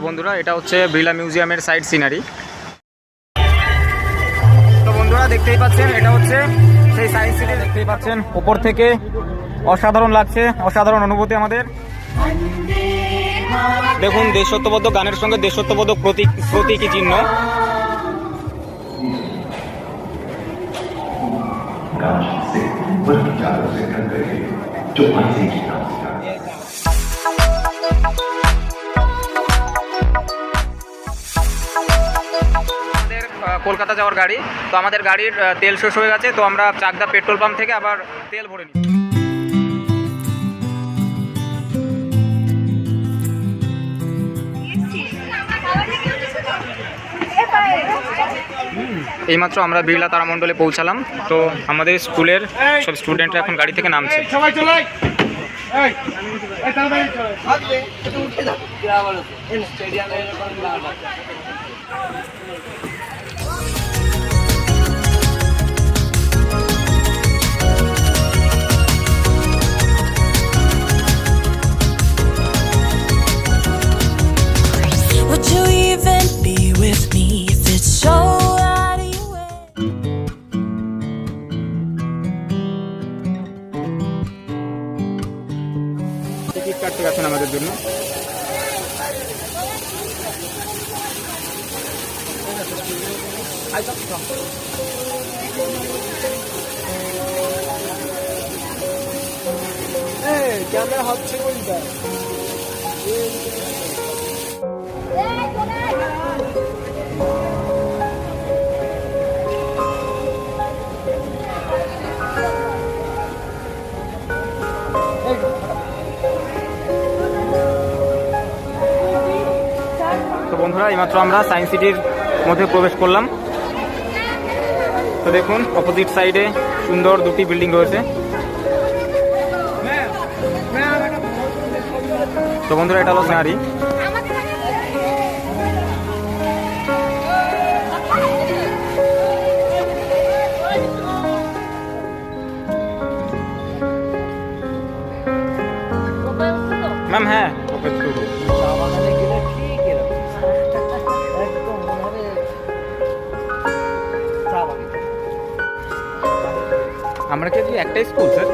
বন্ধুরা এটা হচ্ছে বিড়লা মিউজিয়ামের সাইড সিনারি। তো বন্ধুরা দেখতেই পাচ্ছেন এটা হচ্ছে সেই সায়েন্স সিটি, দেখতেই পাচ্ছেন উপর থেকে অসাধারণ লাগছে, অসাধারণ অনুভূতি আমাদের। দেখুন দেশত্ববোধক গানের সঙ্গে দেশত্ববোধক প্রতীকী চিহ্ন। কলকাতা যাওয়ার গাড়ি, তো আমাদের গাড়ির তেল শেষ হয়ে গেছে, তো আমরা চাকদা পেট্রোল পাম্প থেকে আবার তেল ভরে নিই। এইমাত্র আমরা বিড়লা তারামণ্ডলে পৌঁছালাম। তো আমাদের স্কুলের সব স্টুডেন্টরা এখন গাড়ি থেকে নামছে। Would you even be with me if it's so out of your way? Ticket কাটতে গেছেন আমাদের জন্য। ক্যামেরা হচ্ছে কোনটা? তো বন্ধুরা এইমাত্র আমরা সায়েন্স সিটির মধ্যে প্রবেশ করলাম। তো দেখুন অপোজিট সাইডে সুন্দর দুটি বিল্ডিং রয়েছে। তো বন্ধুরা এটা হলো সিনারি। ম্যাম হ্যাঁ আমরা কি একটাই স্কুল স্যার?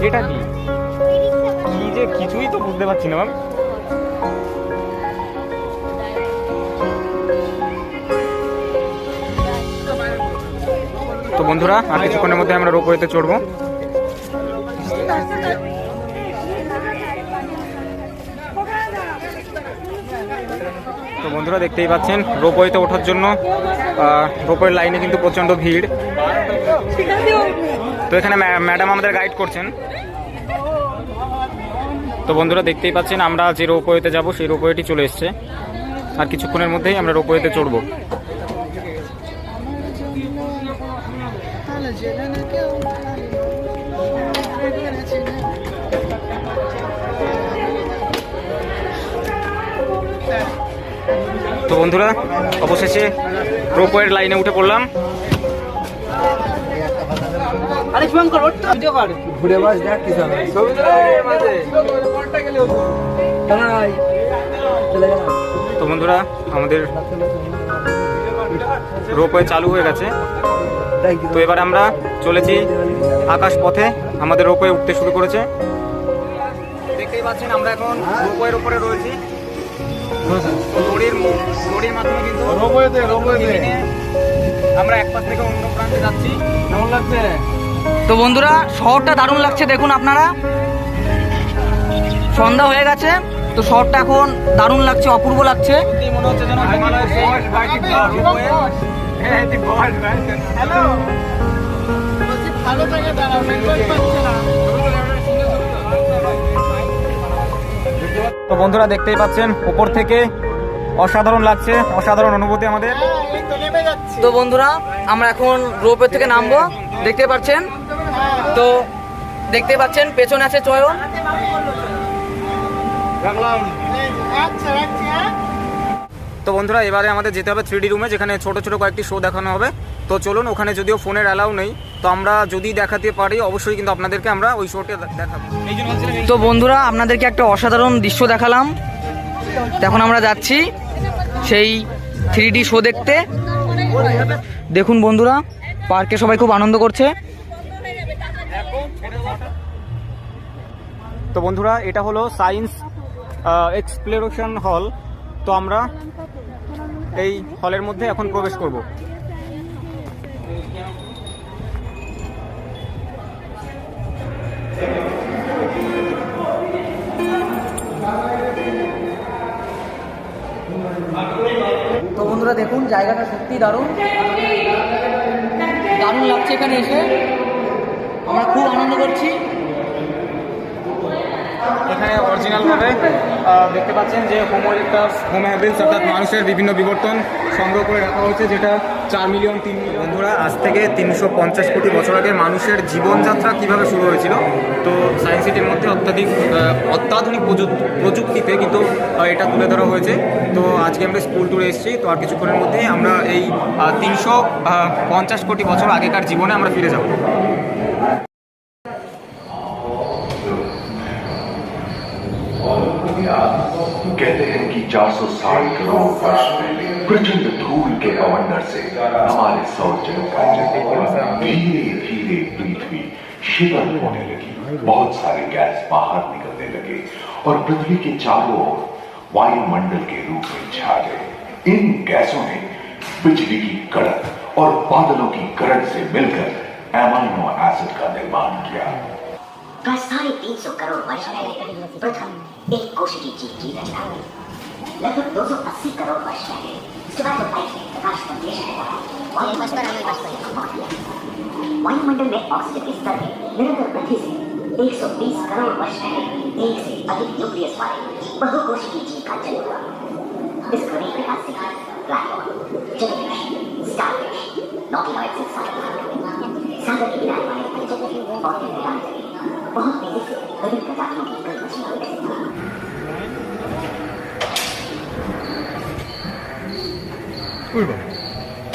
এটা কি কি যে কিছুই তো বুঝতে পারছি না ম্যাম। তো বন্ধুরা আর কিছুক্ষণের মধ্যে আমরা রোপওয়েতে চড়বো। তো বন্ধুরা দেখতেই পাচ্ছেন রোপওয়েতে ওঠার জন্য রোপওয়ের লাইনে কিন্তু প্রচণ্ড ভিড়। তো এখানে ম্যাডাম আমাদের গাইড করছেন। তো বন্ধুরা দেখতেই পাচ্ছেন আমরা যে রোপওয়েতে যাব সেই রোপওয়েটি চলে এসছে। আর কিছুক্ষণের মধ্যেই আমরা রোপওয়েতে চড়বো। তো বন্ধুরা অবশেষে রোপওয়ের লাইনে উঠে পড়লাম। তো বন্ধুরা আমাদের রোপওয়ে চালু হয়ে গেছে। তো এবার আমরা চলেছি আকাশ পথে, আমাদের রোপওয়ে উঠতে শুরু করেছে। দেখতেই পাচ্ছেন আমরা এখন রোপওয়ের উপরে রয়েছি। লরির মাধ্যমে কিন্তু আমরা এক পাশ থেকে অন্য প্রান্তে যাচ্ছি। কেমন লাগছে? তো বন্ধুরা শহরটা দারুণ লাগছে, দেখুন আপনারা সন্ধ্যা হয়ে গেছে, তো শহরটা এখন দারুণ লাগছে, অপূর্ব লাগছে। মনে হচ্ছে যেন হিমালয়ের তো বন্ধুরা দেখতেই পাচ্ছেন উপর থেকে অসাধারণ লাগছে, অসাধারণ অনুভূতি আমাদের। তো বন্ধুরা আমরা এখন রোপওয়ে থেকে নামবো, দেখতে পাচ্ছেন। তো দেখতে পাচ্ছেন পেছনে আছে চয়ন। তো বন্ধুরা এবারে আমাদের যেতে হবে 3D রুমে, যেখানে ছোট ছোট কয়েকটি শো দেখানো হবে। তো চলুন, ওখানে যদিও ফোনের অ্যালাউ নেই, তো আমরা যদি দেখাতে পারি অবশ্যই কিন্তু আপনাদেরকে আমরা ওই শোটা দেখাবো। তো বন্ধুরা আপনাদেরকে একটা অসাধারণ দৃশ্য দেখালাম। তো এখন আমরা যাচ্ছি সেই 3D শো দেখতে। দেখুন বন্ধুরা, পার্কে সবাই খুব আনন্দ করছে। তো বন্ধুরা, এটা হলো সায়েন্স এক্সপ্লোরেশন হল। তো আমরা এই হলের মধ্যে এখন প্রবেশ করব। তো বন্ধুরা দেখুন, জায়গাটা সত্যি দারুণ দারুণ লাগছে এখানে এসে, আমরা খুব আনন্দ করছি। এখানে অরিজিনালভাবে দেখতে পাচ্ছেন যে হোমো ইরেক্টাস, হোমো হ্যাবিলিস অর্থাৎ মানুষের বিভিন্ন বিবর্তন সংগ্রহ করে রাখা হয়েছে, যেটা 4 মিলিয়ন 3 মিলিয়ন। বন্ধুরা, আজ থেকে 350 কোটি বছর আগে মানুষের জীবনযাত্রা কিভাবে শুরু হয়েছিল। তো সায়েন্স সিটির মধ্যে অত্যাধুনিক প্রযুক্তিতে কিন্তু এটা তুলে ধরা হয়েছে। তো আজকে আমরা স্কুল ট্যুরে এসেছি। তো আর কিছুক্ষণের মধ্যেই আমরা এই 350 কোটি বছর আগেকার জীবনে আমরা ফিরে যাব। कहते हैं कि 460 करोड़ वर्ष पहले प्रचंड धूल के अवंडर से हमारे सौर जगत का जन्म धीरे धीरे पृथ्वी शीतल होने लगी। बहुत सारे गैस बाहर निकलने लगे और पृथ्वी के चारों ओर वायुमंडल के रूप में छा गए। इन गैसों ने बिजली की कड़क और बादलों की गरज से मिलकर एमाइनो एसिड का निर्माण किया। प्राय 350 करोड़ वर्ष पहले प्रथम एक कोशिकीय जीव की रचना हुई। लगभग 280 करोड़ वर्ष पहले स्टोमैटोफाइट ने प्रकाश संदेश वायुमंडल में ऑक्सीजन के स्तर में निरंतर वृद्धि से 120 करोड़ वर्ष पहले एक से अधिक न्यूक्लियस वाले बहुकोशिकीय जीव का जन्म हुआ। इस क्रमिक विकास से ब्लैक होल, जेलीफिश, स्टारफिश, नॉटिलॉइड से सागर के किनारे वाले और बहुत तेजी से विभिन्न प्रजातियों की कई मछलियां विकसित हुई।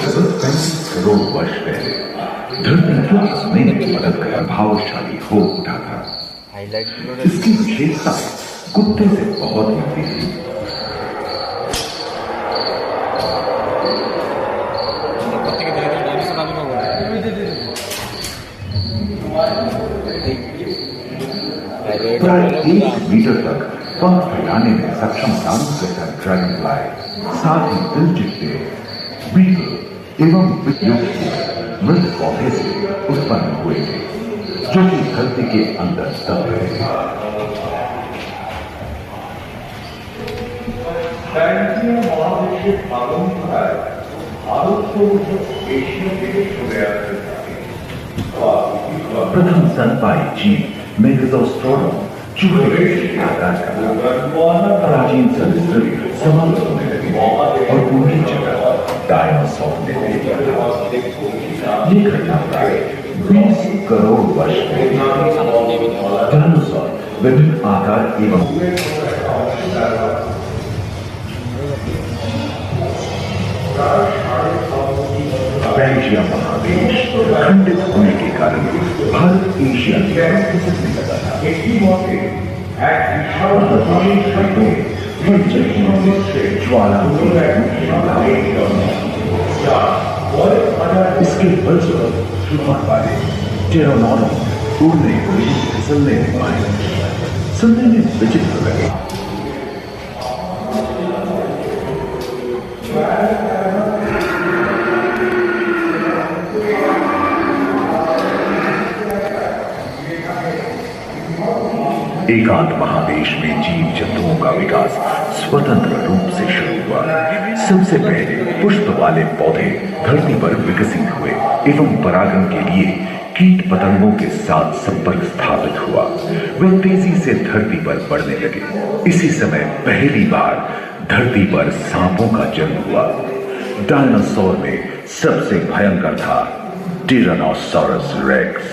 35 करोड़ वर्ष पहले धरती क्योंकि समय की मदद कर प्रभावशाली हो उठा था। इसकी विशेषता कुत्ते से बहुत मिलती थी। प्राय 1 मीटर तक पंख फैलाने में सक्षम डाउनस्वेटर ड्रैगन फ्लाई, साथ ही दिलचिट्टे, बीटल एवं युक्त मृत पौधे से उत्पन्न हुए थे, जो कि धरती के अंदर दब रहे थे। प्रथम स्तनपायी जीव मेगाज़ोस्टोरम चूहे के आकार का प्राचीन सरीसृप समाप्त होने लगे और पूरी जगह डायनासोर ने ले लिया था। ये घटना प्राय 20 करोड़ वर्ष पहले डायनासोर विभिन्न आकार एवं एशिया महादेश खंडित होने के कारण भारत एशिया के में लगा था। इसके फलस्वरूप वाले टेरोनॉन उड़ने फिसलने नहीं पाए, सुनने में विचित्र लगे। एकांत महादेश में जीव जंतुओं का विकास स्वतंत्र रूप से शुरू हुआ। सबसे पहले पुष्प वाले पौधे धरती पर विकसित हुए एवं परागण के लिए कीट पतंगों के साथ संपर्क स्थापित हुआ। वे तेजी से धरती पर बढ़ने लगे। इसी समय पहली बार धरती पर सांपों का जन्म हुआ। डायनासोर में सबसे भयंकर था टिरानोसॉरस रेक्स।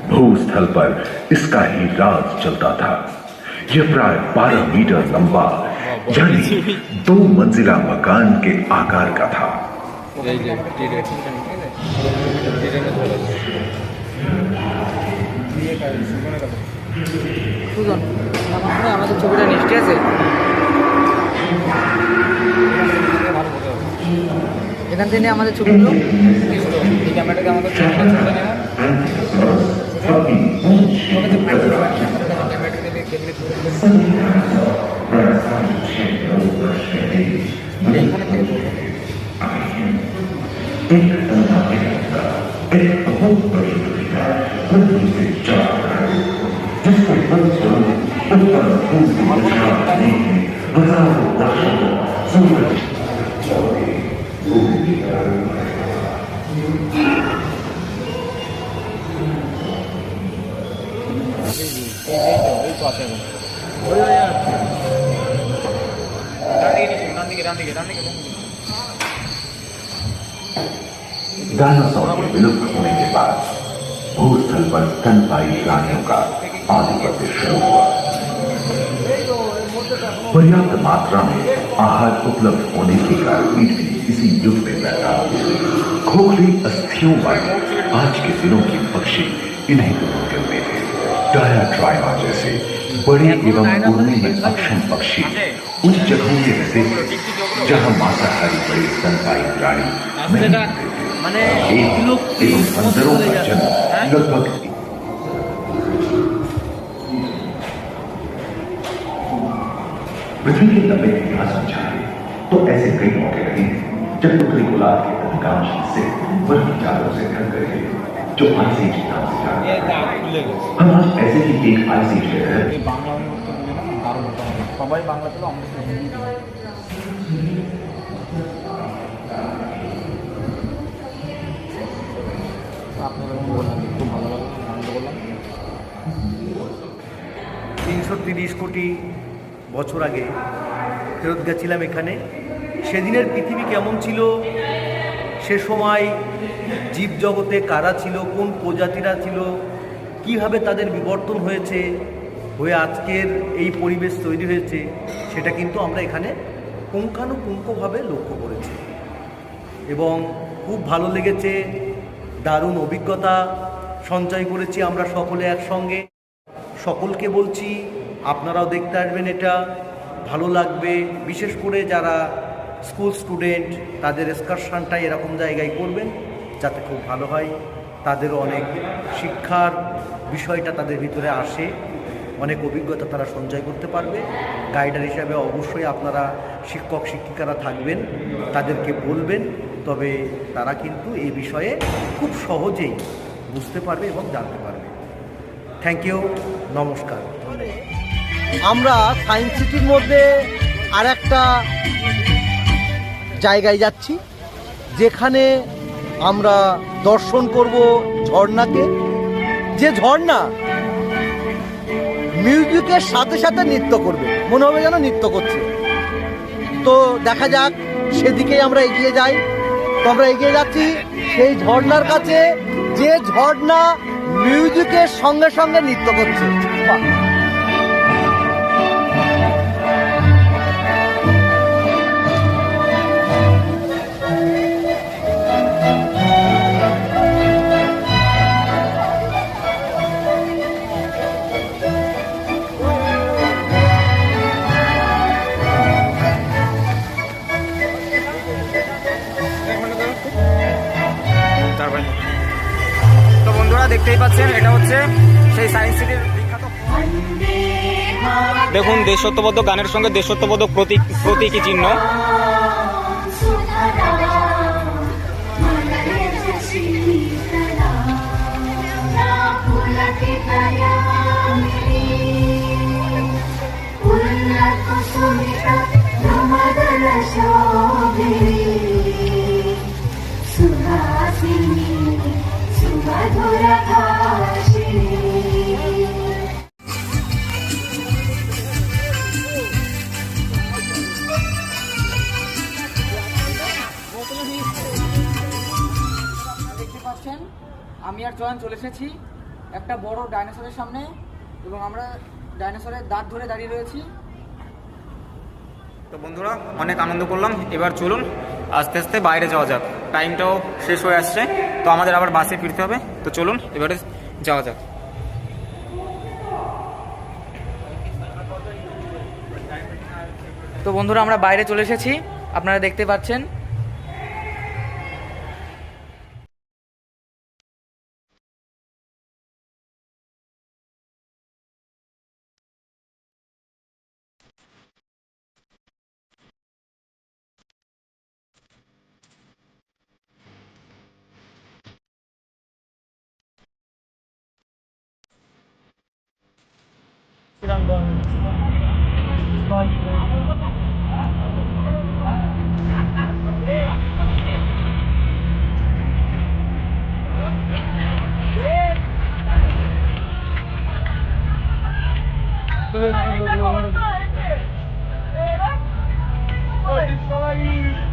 भूस्थल पर इसका ही राज चलता था। यह प्राय 12 मीटर लंबा यानी 2 मंजिला मकान के आकार का था। আমাদের ছবিটা নিশ্চয় আছে। ভালো বোঝা যাবে। এখান থেকে আমাদের ছবিগুলো এই ক্যামেরাটাকে আমাদের ছবিটা ছবিটা নেওয়া এইখানে থেকে তুলবো। এই তো আছে এখন। ডান দিকে डायनासोर के विलुप्त होने के बाद भूस्थल पर स्तनपायी प्राणियों का आधिपत्य शुरू हुआ। पर्याप्त मात्रा में आहार उपलब्ध होने के कारण मीट भी इसी युग में पैदा हुए। खोखली अस्थियों वाले आज के दिनों के पक्षी इन्हीं ग्रहों में थे। डायाट्राइमा जैसे बड़े एवं उड़ने में अक्षम पक्षी उन जगहों में रहते थे जहां मांसाहारी बड़े स्तनपायी प्राणी नहीं रहते थे। एक एवं बंदरों का जन्म लगभग पृथ्वी के लंबे इतिहास में जाए तो ऐसे कई मौके रहे हैं जब उत्तरी गोलार्ध के अधिकांश हिस्से बर्फ चादरों से ढक गए थे, जो आइस एज के नाम से जाने जाते हैं। हम आज ऐसे ही एक आइस एज के तहत বাংলা আমি উত্তর দিলে না দারুণ হতো আমাদের। সবাই বাংলা ছিল আমাদের সাথে হিন্দি ছিল। আপনারা বললাম খুব ভালো লাগলো, আনন্দ করলাম। 330 কোটি বছর আগে ফেরত গেছিলাম এখানে। সেদিনের পৃথিবী কেমন ছিল, সে সময় জীবজগতে কারা ছিল, কোন প্রজাতিরা ছিল, কিভাবে তাদের বিবর্তন হয়েছে, হয়ে আজকের এই পরিবেশ তৈরি হয়েছে, সেটা কিন্তু আমরা এখানে পুঙ্খানুপুঙ্খভাবে লক্ষ্য করেছি এবং খুব ভালো লেগেছে। দারুণ অভিজ্ঞতা সঞ্চয় করেছি আমরা সকলে একসঙ্গে। সকলকে বলছি আপনারাও দেখতে আসবেন, এটা ভালো লাগবে। বিশেষ করে যারা স্কুল স্টুডেন্ট তাদের এক্সকারশনটা এরকম জায়গায় করবেন যাতে খুব ভালো হয়, তাদেরও অনেক শিক্ষার বিষয়টা তাদের ভিতরে আসে, অনেক অভিজ্ঞতা তারা সঞ্চয় করতে পারবে। গাইডার হিসাবে অবশ্যই আপনারা শিক্ষক শিক্ষিকারা থাকবেন, তাদেরকে বলবেন, তবে তারা কিন্তু এই বিষয়ে খুব সহজেই বুঝতে পারবে এবং জানতে পারবে। থ্যাংক ইউ, নমস্কার। আমরা সায়েন্স সিটির মধ্যে আর একটা জায়গায় যাচ্ছি, যেখানে আমরা দর্শন করব ঝর্ণাকে, যে ঝর্ণা মিউজিকের সাথে সাথে নৃত্য করবে, মনে হবে যেন নৃত্য করছে। তো দেখা যাক, সেদিকেই আমরা এগিয়ে যাই। তো আমরা এগিয়ে যাচ্ছি সেই ঝর্ণার কাছে, যে ঝর্ণা মিউজিকের সঙ্গে সঙ্গে নৃত্য করছে। বাহ! তো বন্ধুরা দেখতেই পাচ্ছেন, এটা হচ্ছে সেই সায়েন্স সিটির বিখ্যাত। দেখুন দেশত্ববোধক গানের সঙ্গে দেশত্ববোধক প্রতীকী চিহ্ন। দেখতে পাচ্ছেন আমি আর চয়ন চলে এসেছি একটা বড় ডাইনোসরের সামনে এবং আমরা ডাইনোসরের দাঁত ধরে দাঁড়িয়ে রয়েছি। তো বন্ধুরা অনেক আনন্দ করলাম, এবার চলুন আস্তে আস্তে বাইরে যাওয়া যাক। টাইমটাও শেষ হয়ে আসছে, তো আমাদের আবার বাসে ফিরতে হবে। তো চলুন এবারে যাওয়া যাক। তো বন্ধুরা আমরা বাইরে চলে এসেছি, আপনারা দেখতে পাচ্ছেন। Oi,